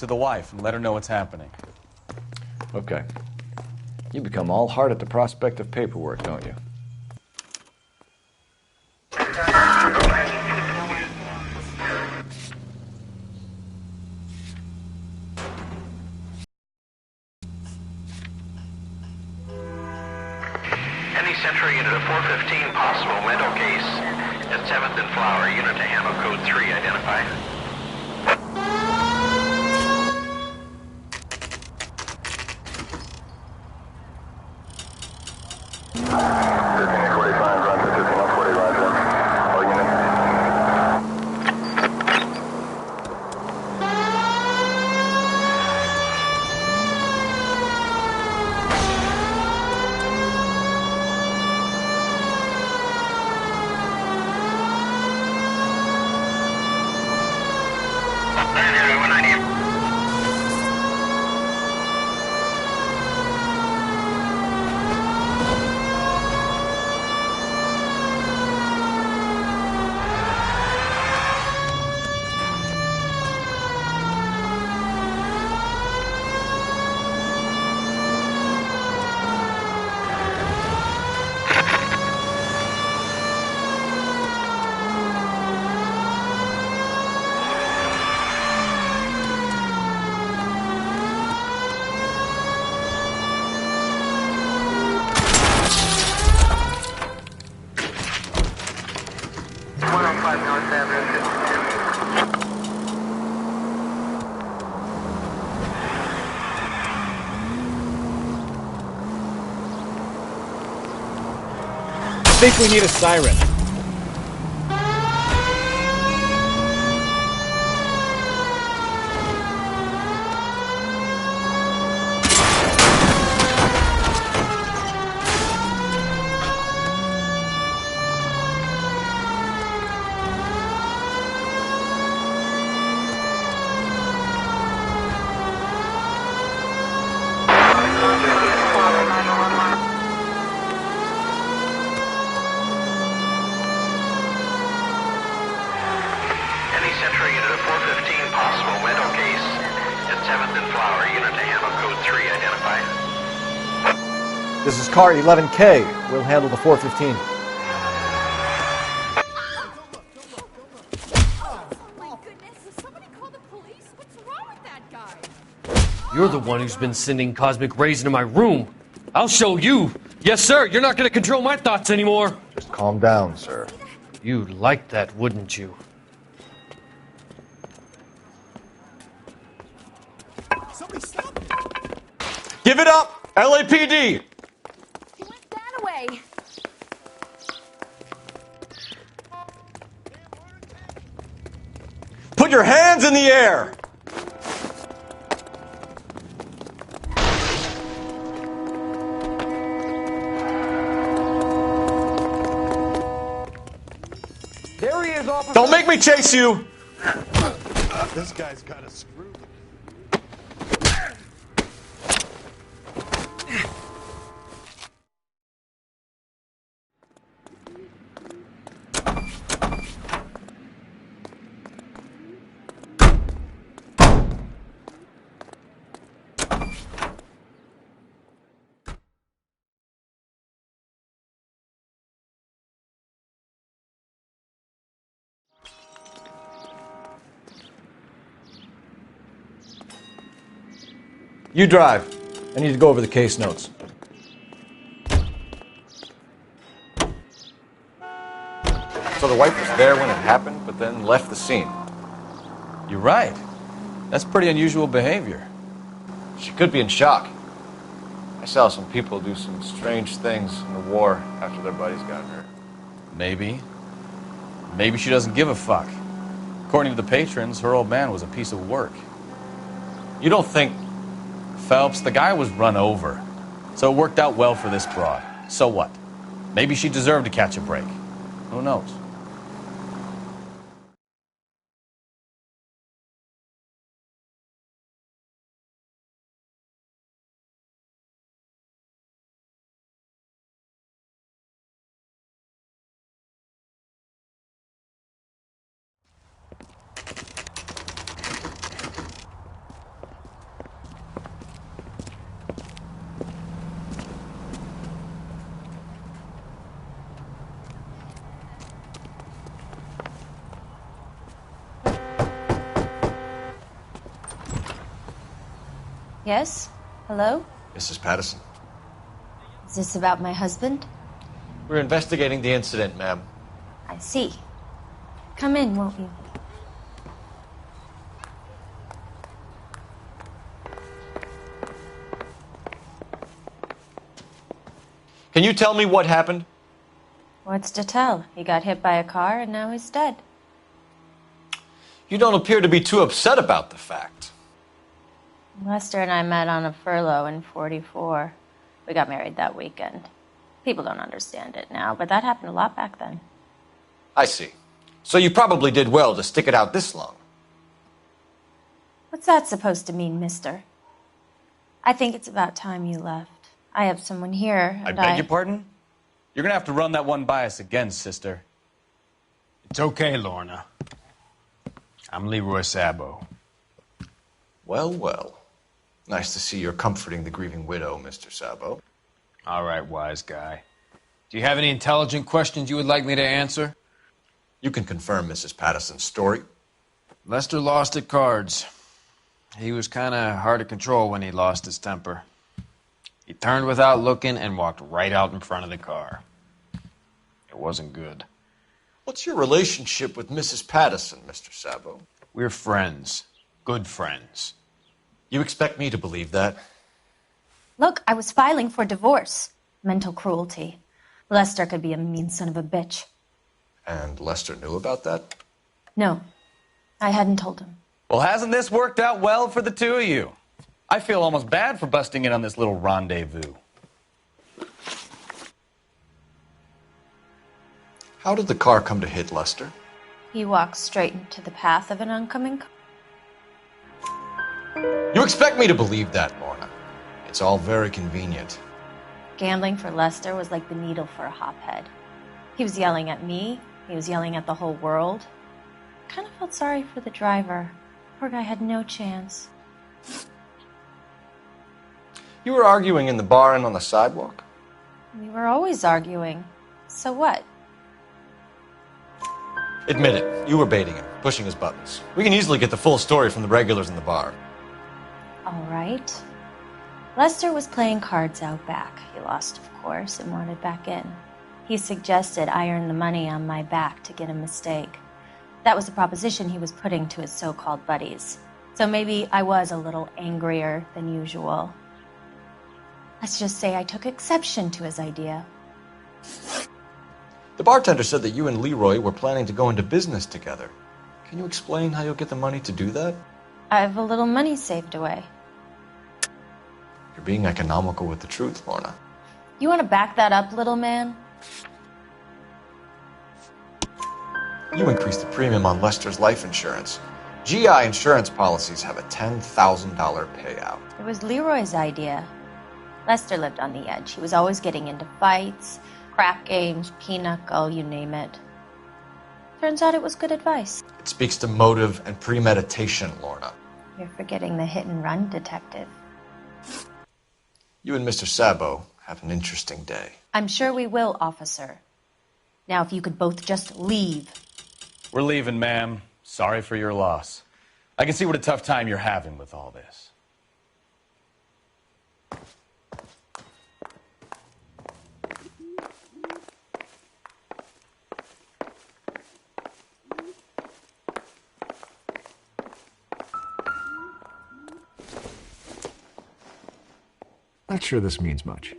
to the wife and let her know what's happening. Okay. You become all heart at the prospect of paperwork, don't you? Any Century unit of 415, possible mental case at 7th and Flower. Unit to handle code 3, identified. I think we need a siren. Century unit of 415, possible mental case at 7th and Flower. Unit to handle code 3, identified. This is car 11K. We'll handle the 415. You're the one who's been sending cosmic rays into my room. I'll show you. Yes, sir. You're not going to control my thoughts anymore. Just calm down, sir. You'd like that, wouldn't you? Give it up! LAPD! He went that way. Put your hands in the air! There he is, officer. Don't make me chase you! This guy's got a screw. You drive. I need to go over the case notes. So the wife was there when it happened, but then left the scene. You're right. That's pretty unusual behavior. She could be in shock. I saw some people do some strange things in the war after their buddies got hurt. Maybe. Maybe she doesn't give a fuck. According to the patrons, her old man was a piece of work. You don't think... Phelps, the guy was run over. So it worked out well for this broad. So what? Maybe she deserved to catch a break. Who knows? Yes? Hello? Mrs. Patterson. Is this about my husband? We're investigating the incident, ma'am. I see. Come in, won't you? Can you tell me what happened? What's to tell? He got hit by a car and now he's dead. You don't appear to be too upset about the fact. Lester and I met on a furlough in 44. We got married that weekend. People don't understand it now, but that happened a lot back then. I see. So you probably did well to stick it out this long. What's that supposed to mean, mister? I think it's about time you left. I have someone here, and I beg your pardon? You're gonna have to run that one by us again, sister. It's okay, Lorna. I'm Leroy Sabo. Well, well. Nice to see you're comforting the grieving widow, Mr. Sabo. All right, wise guy. Do you have any intelligent questions you would like me to answer? You can confirm Mrs. Patterson's story. Lester lost at cards. He was kind of hard to control when he lost his temper. He turned without looking and walked right out in front of the car. It wasn't good. What's your relationship with Mrs. Patterson, Mr. Sabo? We're friends. Good friends. You expect me to believe that? Look, I was filing for divorce. Mental cruelty. Lester could be a mean son of a bitch. And Lester knew about that? No, I hadn't told him. Well, hasn't this worked out well for the two of you? I feel almost bad for busting in on this little rendezvous. How did the car come to hit Lester? He walked straight into the path of an oncoming car. You expect me to believe that, Lorna? It's all very convenient. Gambling for Lester was like the needle for a hophead. He was yelling at me. He was yelling at the whole world. I kind of felt sorry for the driver. Poor guy had no chance. You were arguing in the bar and on the sidewalk? We were always arguing. So what? Admit it, you were baiting him, pushing his buttons. We can easily get the full story from the regulars in the bar. All right. Lester was playing cards out back. He lost, of course, and wanted back in. He suggested I earn the money on my back to get a mistake. That was the proposition he was putting to his so-called buddies. So maybe I was a little angrier than usual. Let's just say I took exception to his idea. The bartender said that you and Leroy were planning to go into business together. Can you explain how you'll get the money to do that? I have a little money saved away. You're being economical with the truth, Lorna. You want to back that up, little man? You increased the premium on Lester's life insurance. GI insurance policies have a $10,000 payout. It was Leroy's idea. Lester lived on the edge. He was always getting into fights, crap games, pinochle, you name it. Turns out it was good advice. It speaks to motive and premeditation, Lorna. You're forgetting the hit and run detective. You and Mr. Sabo have an interesting day. I'm sure we will, officer. Now, if you could both just leave. We're leaving, ma'am. Sorry for your loss. I can see what a tough time you're having with all this. Not sure this means much.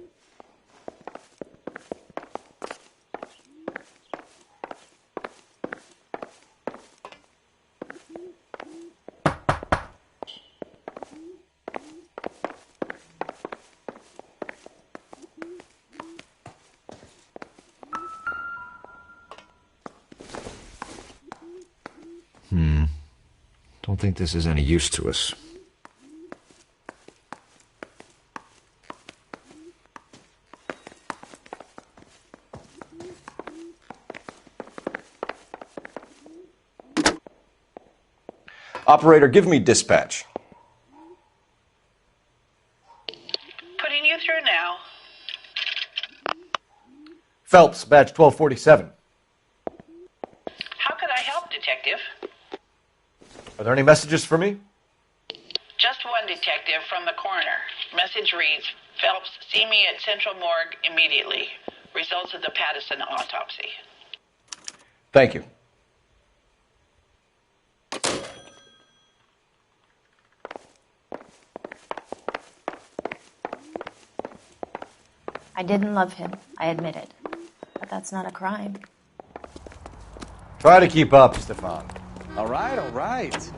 Don't think this is any use to us. Operator, give me dispatch. Putting you through now. Phelps, badge 1247. How could I help, Detective? Are there any messages for me? Just one detective from the coroner. Message reads, Phelps, see me at Central Morgue immediately. Results of the Pattison autopsy. Thank you. I didn't love him, I admit it. But that's not a crime. Try to keep up, Stefan. All right, all right.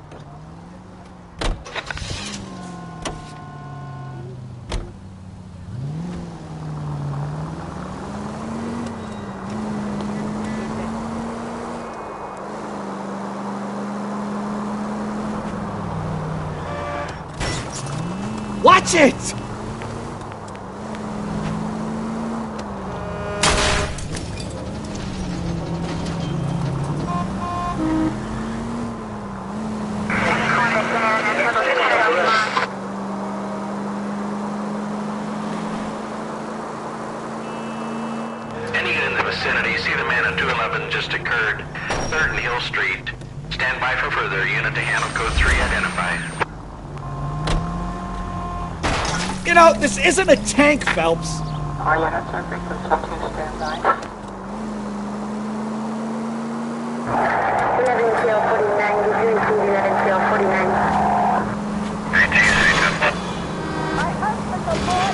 Watch it! Any unit in the vicinity, see the man at 211 just occurred. 3rd and Hill Street. Stand by for further. Unit to handle code 3 identified. You know, this isn't a tank, Phelps. All units are frequency 2 standby. 11 tail 49, between 11 tail 49. My husband's aboard.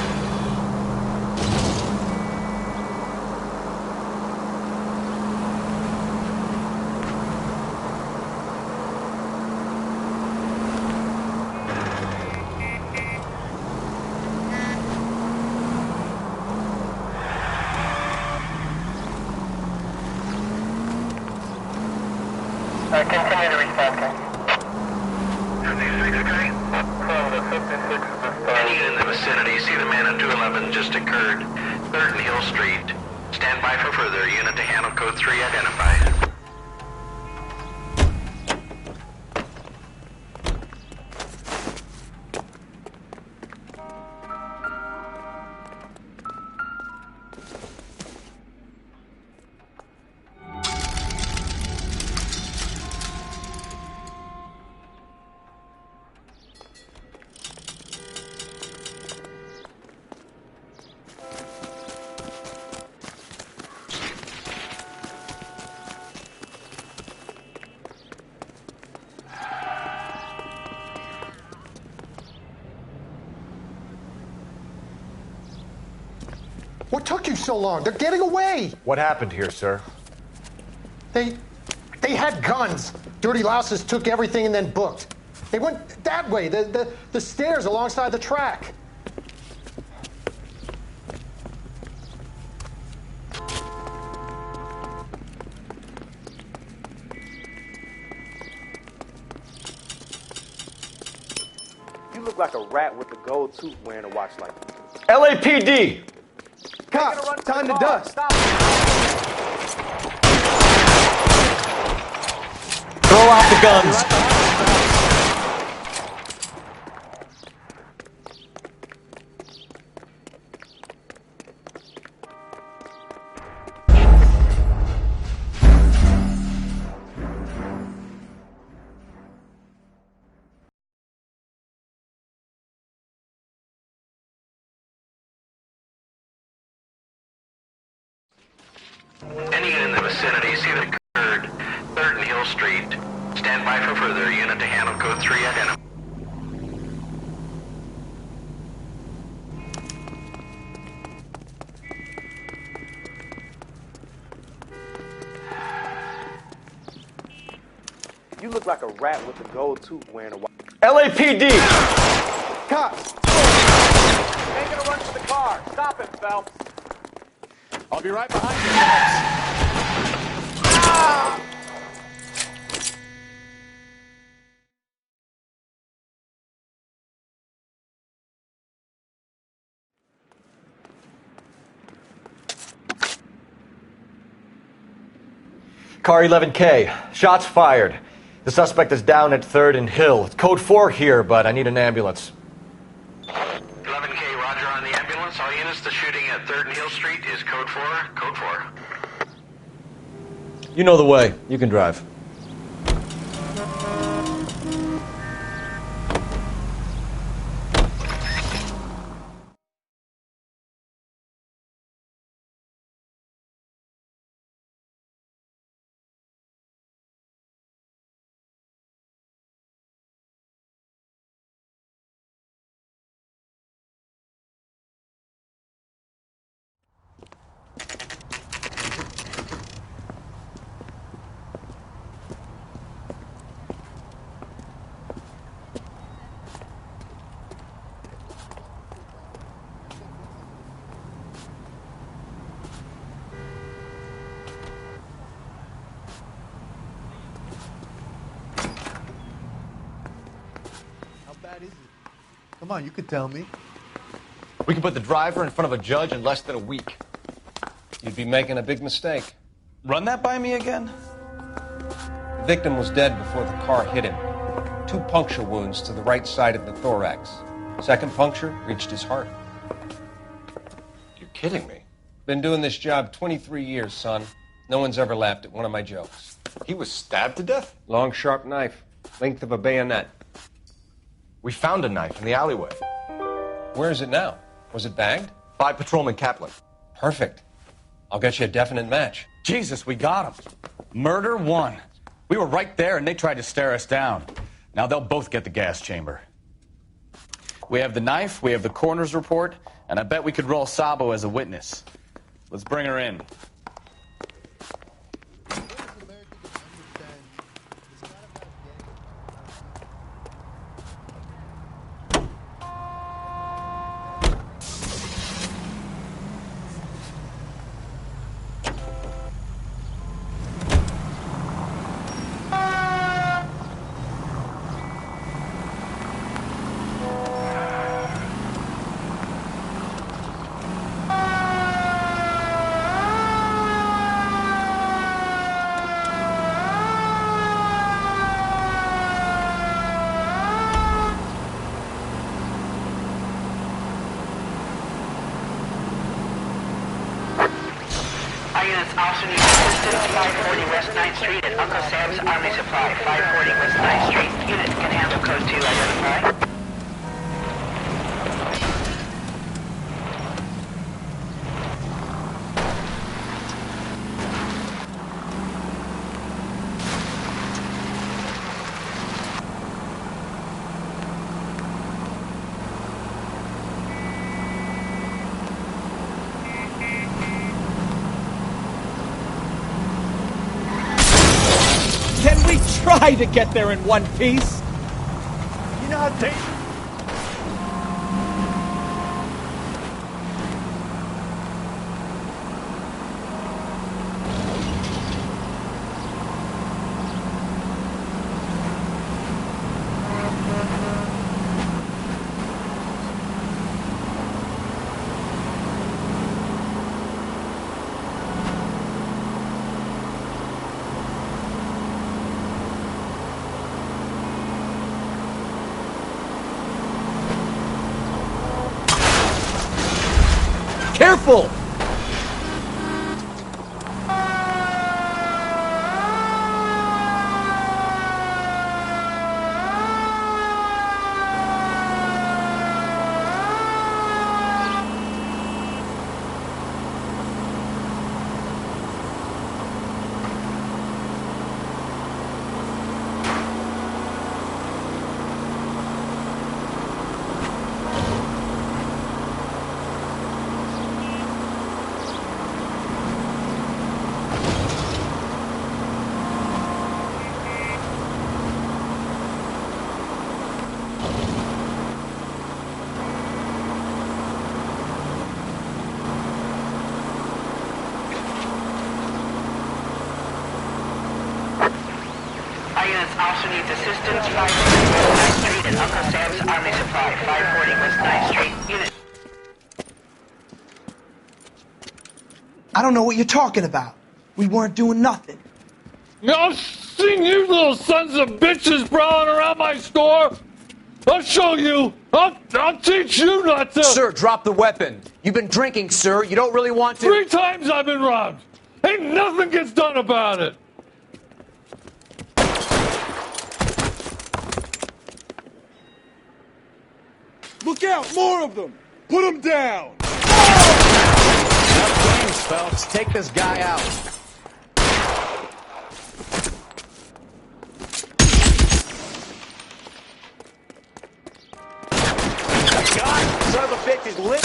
Continue to respond, okay? 56, okay? From the 56 is the start. Any unit in the vicinity, see the man at 211 just occurred. 3rd and Hill Street. Stand by for further. Unit to handle code 3 identified. What took you so long? They're getting away! What happened here, sir? They had guns. Dirty louses took everything and then booked. They went that way, the stairs alongside the track. You look like a rat with a gold tooth wearing a watch like that. LAPD! Cops, time to dust. Stop. Throw out the guns. Any unit in the vicinity, see that occurred. 3rd and Hill Street. Stand by for further. Unit to handle code 3 identified. You look like a rat with a gold tooth wearing a watch. LAPD! Cops! Making a run for the car. Stop it, Phelps. I'll be right behind you, Phelps. Ah! Car 11K. Shots fired. The suspect is down at 3rd and Hill. It's code 4 here, but I need an ambulance. 11K, roger on the ambulance. All units, the shooting at 3rd and Hill Street is code 4. Code 4. You know the way. You can drive. Come on, you could tell me. We could put the driver in front of a judge in less than a week. You'd be making a big mistake. Run that by me again? The victim was dead before the car hit him. 2 puncture wounds to the right side of the thorax. Second puncture reached his heart. You're kidding me. Been doing this job 23 years, son. No one's ever laughed at one of my jokes. He was stabbed to death? Long, sharp knife. Length of a bayonet. We found a knife in the alleyway. Where is it now? Was it bagged? By Patrolman Kaplan. Perfect. I'll get you a definite match. Jesus, we got him. Murder 1. We were right there and they tried to stare us down. Now they'll both get the gas chamber. We have the knife, we have the coroner's report, and I bet we could roll Sabo as a witness. Let's bring her in. Units also need assistance 540 West 9th Street at Uncle Sam's Army Supply. 540 West 9th Street. Unit can handle code 2 identify. Try to get there in one piece. You know how dangerous. Careful! Units also needs assistance 540 West 9th Street at Uncle Sam's Army Supply. 540 West 9th Street. Unit. I don't know what you're talking about. We weren't doing nothing. I've seen you little sons of bitches prowling around my store. I'll show you. I'll teach you not to. Sir, drop the weapon. You've been drinking, sir. You don't really want to. 3 times I've been robbed. Ain't nothing gets done about it. Look out! More of them! Put them down! Enough games, Phelps. Take this guy out. God, son of a bitch is lit.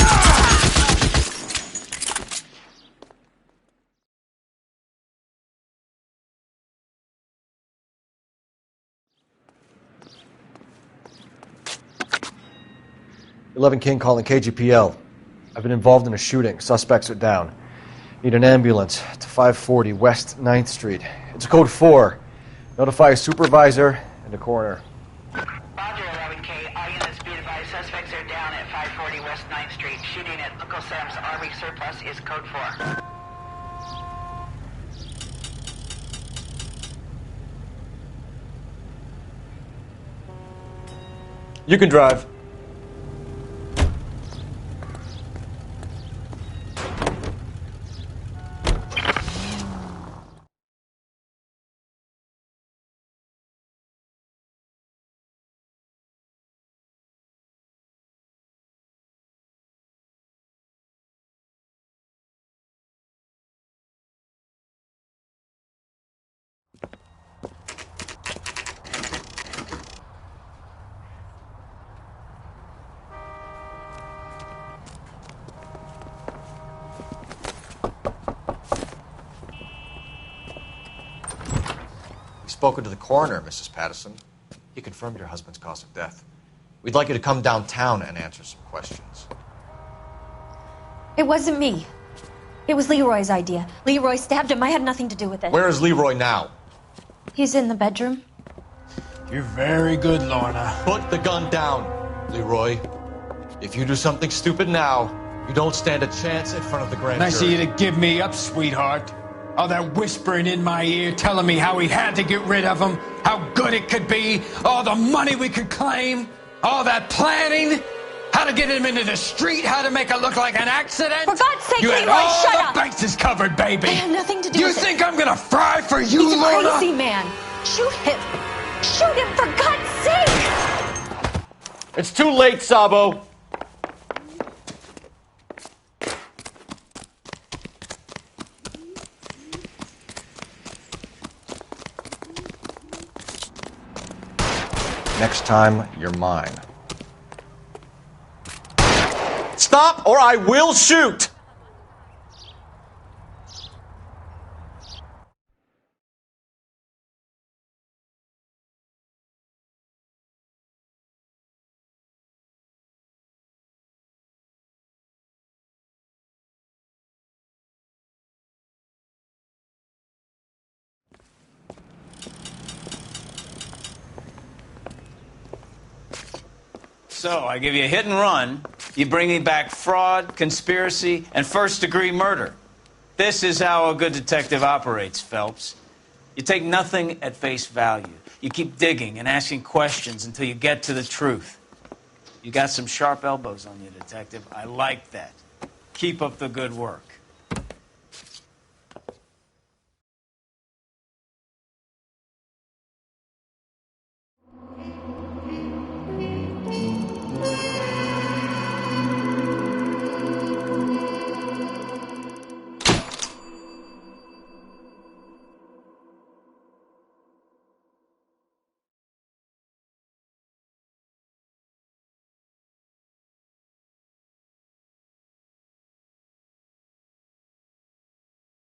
11 King calling KGPL. I've been involved in a shooting. Suspects are down. Need an ambulance to 540 West 9th Street. It's code 4. Notify a supervisor and a coroner. Roger, 11K. All units be advised suspects 540 West 9th Street. Shooting at Uncle Sam's Army surplus is code 4. You can drive. Spoken to the coroner, Mrs. Patterson. He confirmed your husband's cause of death. We'd like you to come downtown and answer some questions. It wasn't me. It was Leroy's idea. Leroy stabbed him. I had nothing to do with it. Where is Leroy now? He's in the bedroom. You're very good, Lorna. Put the gun down, Leroy. If you do something stupid now, you don't stand a chance in front of the grand jury. Nice of you to give me up, sweetheart. All that whispering in my ear, telling me how we had to get rid of him, how good it could be, all the money we could claim, all that planning, how to get him into the street, how to make it look like an accident. For God's sake, you had Leroy, all shut the up! bases covered, baby. I had nothing to do you with it. You think I'm gonna fry for you, He's a Lorna? crazy man. Shoot him. Shoot him, for God's sake! It's too late, Sabo. Next time, you're mine. Stop, or I will shoot! So, I give you a hit and run, you bring me back fraud, conspiracy, and first-degree murder. This is how a good detective operates, Phelps. You take nothing at face value. You keep digging and asking questions until you get to the truth. You got some sharp elbows on you, detective. I like that. Keep up the good work.